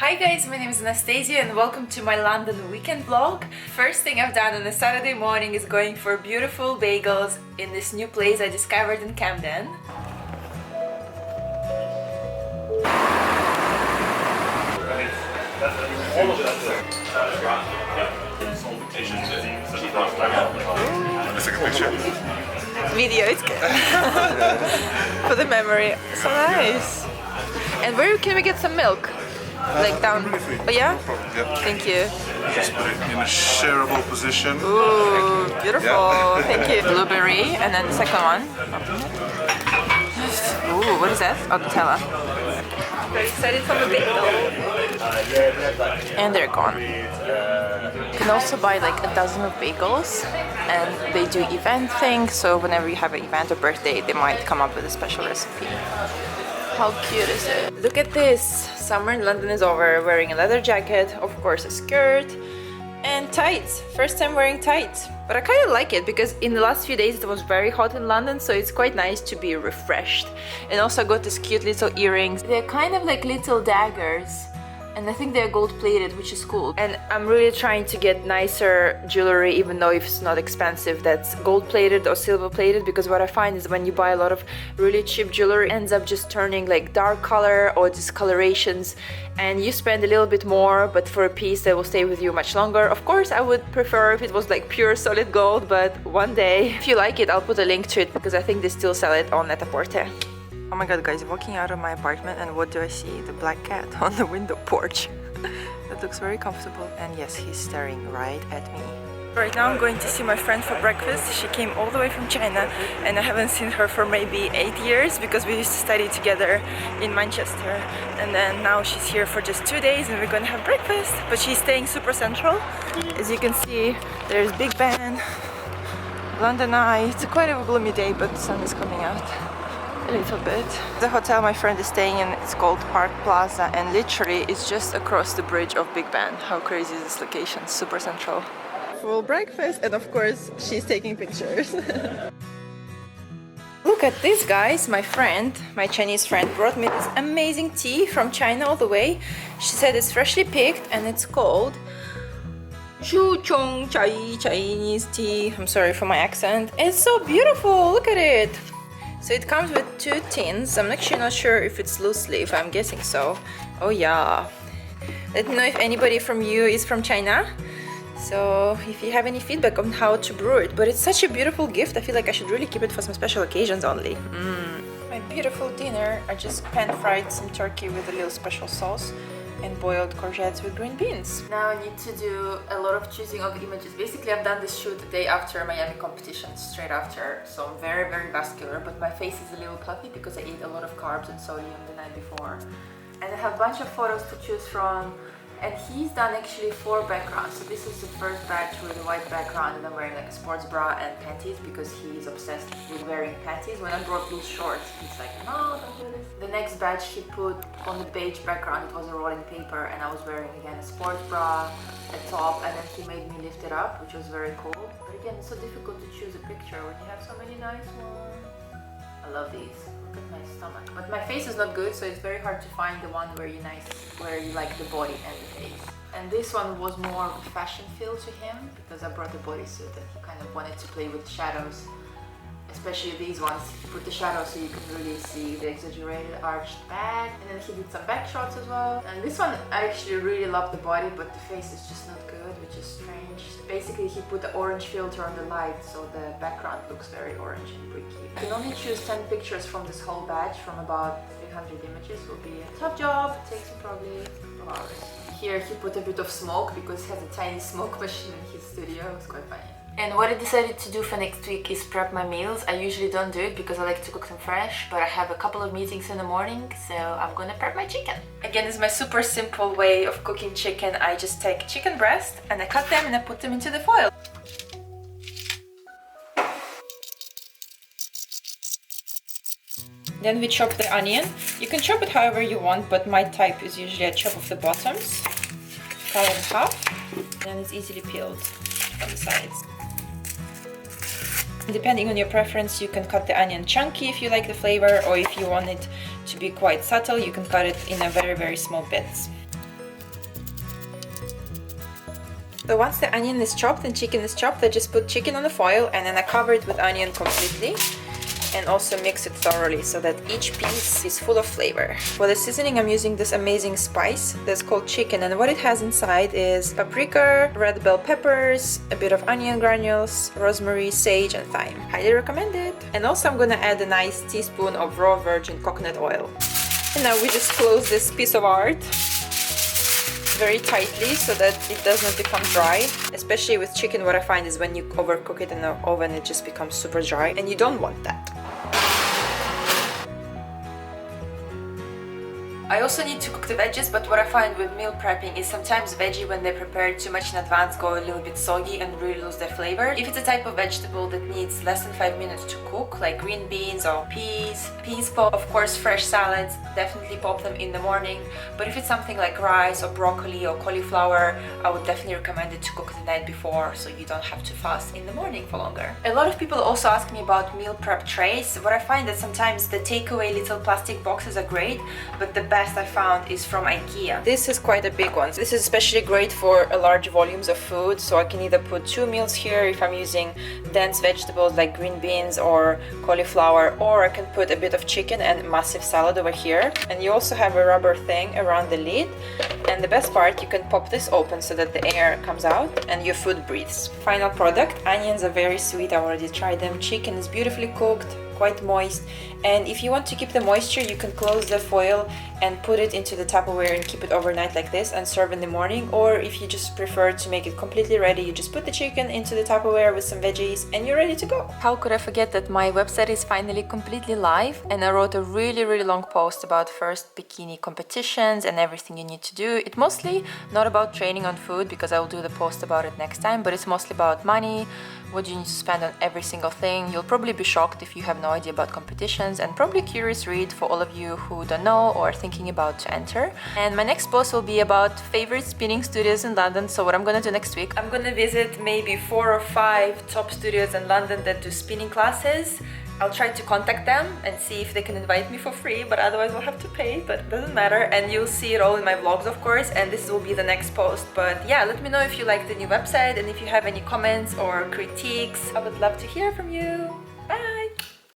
Hi guys, my name is Anastasia and welcome to my London weekend vlog. First thing I've done on a Saturday morning is going for beautiful bagels in this new place I discovered in Camden. Let's take a picture. Video, it's good. For the memory. So nice. And where can we get some milk? Like down. Oh yeah? No problem, yeah. Thank you. Just put it in a shareable position. Ooh, beautiful. Thank you. Blueberry, and then the second one. Ooh, what is that? Oh, Nutella. Very excited for the bagel. And they're gone. You can also buy like a dozen of bagels, and they do event things. So whenever you have an event or birthday, they might come up with a special recipe. How cute is it? Look at this! Summer in London is over. Wearing a leather jacket, of course a skirt, and tights. First time wearing tights. But I kind of like it because in the last few days it was very hot in London, so it's quite nice to be refreshed. And also I got these cute little earrings. They're kind of like little daggers. And I think they're gold plated, which is cool. And I'm really trying to get nicer jewelry, even though if it's not expensive, that's gold plated or silver plated, because what I find is when you buy a lot of really cheap jewelry, it ends up just turning like dark color or discolorations, and you spend a little bit more, but for a piece that will stay with you much longer. Of course, I would prefer if it was like pure solid gold, but one day, if you like it, I'll put a link to it because I think they still sell it on Net-a-Porter. Oh my god guys, walking out of my apartment and what do I see? The black cat on the window porch. That looks very comfortable, and yes, he's staring right at me. Right now I'm going to see my friend for breakfast. She came all the way from China and I haven't seen her for maybe 8 years because we used to study together in Manchester, and then now she's here for just 2 days and we're gonna have breakfast. But she's staying super central. As you can see, there's Big Ben, London Eye. It's quite a gloomy day but the sun is coming out a little bit. The hotel my friend is staying in, it's called Park Plaza, and literally it's just across the bridge of Big Ben. How crazy is this location? Super central. Full breakfast, and of course she's taking pictures. Look at this guys, my friend, my Chinese friend brought me this amazing tea from China all the way. She said it's freshly picked and it's called Shu Chong Chai Chinese tea. I'm sorry for my accent. It's so beautiful, look at it. So it comes with 2 tins. I'm actually not sure if it's loose leaf, I'm guessing so. Oh yeah. Let me know if anybody from you is from China. So if you have any feedback on how to brew it. But it's such a beautiful gift, I feel like I should really keep it for some special occasions only. My beautiful dinner, I just pan-fried some turkey with a little special sauce and boiled courgettes with green beans. Now I need to do a lot of choosing of images. Basically I've done this shoot the day after Miami competition, straight after, so I'm very vascular, but my face is a little puffy because I ate a lot of carbs and sodium the night before. And I have a bunch of photos to choose from, and he's done actually 4 backgrounds. So this is the first batch with a white background, and I'm wearing like a sports bra and panties because he's obsessed with wearing panties. When I brought loose shorts, he's like, no, don't do this. The next batch he put on the beige background, it was a rolling paper, and I was wearing again a sports bra, a top, and then he made me lift it up, which was very cool. But again, it's so difficult to choose a picture when you have so many nice ones. I love these. Look at my stomach. But my face is not good, so it's very hard to find the one where you like the body and the face. And this one was more of a fashion feel to him because I brought the bodysuit and he kind of wanted to play with shadows. Especially these ones, he put the shadows so you can really see the exaggerated arched back. And then he did some back shots as well. And this one, I actually really love the body, but the face is just not good, which is strange. Basically, he put the orange filter on the light, so the background looks very orange and bricky. You can only choose 10 pictures from this whole batch, from about 300 images. Will be a tough job, it takes me probably 2 hours. Here he put a bit of smoke because he has a tiny smoke machine in his studio. It was quite funny. And what I decided to do for next week is prep my meals. I usually don't do it because I like to cook them fresh, but I have a couple of meetings in the morning, so I'm gonna prep my chicken. Again, it's my super simple way of cooking chicken. I just take chicken breast and I cut them and I put them into the foil. Then we chop the onion. You can chop it however you want, but my type is usually I chop off the bottoms, cut it in half, then it's easily peeled on the sides. Depending on your preference, you can cut the onion chunky if you like the flavor, or if you want it to be quite subtle, you can cut it in a very small bits. So once the onion is chopped and chicken is chopped, I just put chicken on the foil and then I cover it with onion completely and also mix it thoroughly so that each piece is full of flavor. For the seasoning, I'm using this amazing spice that's called chicken, and what it has inside is paprika, red bell peppers, a bit of onion granules, rosemary, sage, and thyme. Highly recommend it. And also I'm gonna add a nice teaspoon of raw virgin coconut oil. And now we just close this piece of art very tightly so that it does not become dry. Especially with chicken, what I find is when you overcook it in the oven, it just becomes super dry, and you don't want that. I also need to cook the veggies, but what I find with meal prepping is sometimes veggie, when they're prepared too much in advance, go a little bit soggy and really lose their flavor. If it's a type of vegetable that needs less than 5 minutes to cook, like green beans or peas pop, of course fresh salads, definitely pop them in the morning. But if it's something like rice or broccoli or cauliflower, I would definitely recommend it to cook the night before so you don't have to fast in the morning for longer. A lot of people also ask me about meal prep trays. What I find that sometimes the takeaway little plastic boxes are great, but the best I found is from IKEA. This is quite a big one. This is especially great for large volumes of food, so I can either put 2 meals here if I'm using dense vegetables like green beans or cauliflower, or I can put a bit of chicken and massive salad over here. And you also have a rubber thing around the lid, and the best part, you can pop this open so that the air comes out and your food breathes. Final product, onions are very sweet, I already tried them. Chicken is beautifully cooked, quite moist, and if you want to keep the moisture, you can close the foil and put it into the Tupperware and keep it overnight like this and serve in the morning. Or if you just prefer to make it completely ready, you just put the chicken into the Tupperware with some veggies and you're ready to go. How could I forget that my website is finally completely live, and I wrote a really long post about first bikini competitions and everything you need to do. It's mostly not about training on food, because I will do the post about it next time, but it's mostly about money, what you need to spend on every single thing. You'll probably be shocked if you have no idea about competitions, and probably curious read for all of you who don't know or are thinking about to enter. And my next post will be about favorite spinning studios in London. So what I'm gonna do next week, I'm gonna visit maybe 4 or 5 top studios in London that do spinning classes. I'll try to contact them and see if they can invite me for free, but otherwise I'll have to pay, but it doesn't matter. And you'll see it all in my vlogs, of course, and this will be the next post. But yeah, let me know if you like the new website, and if you have any comments or critiques. I would love to hear from you.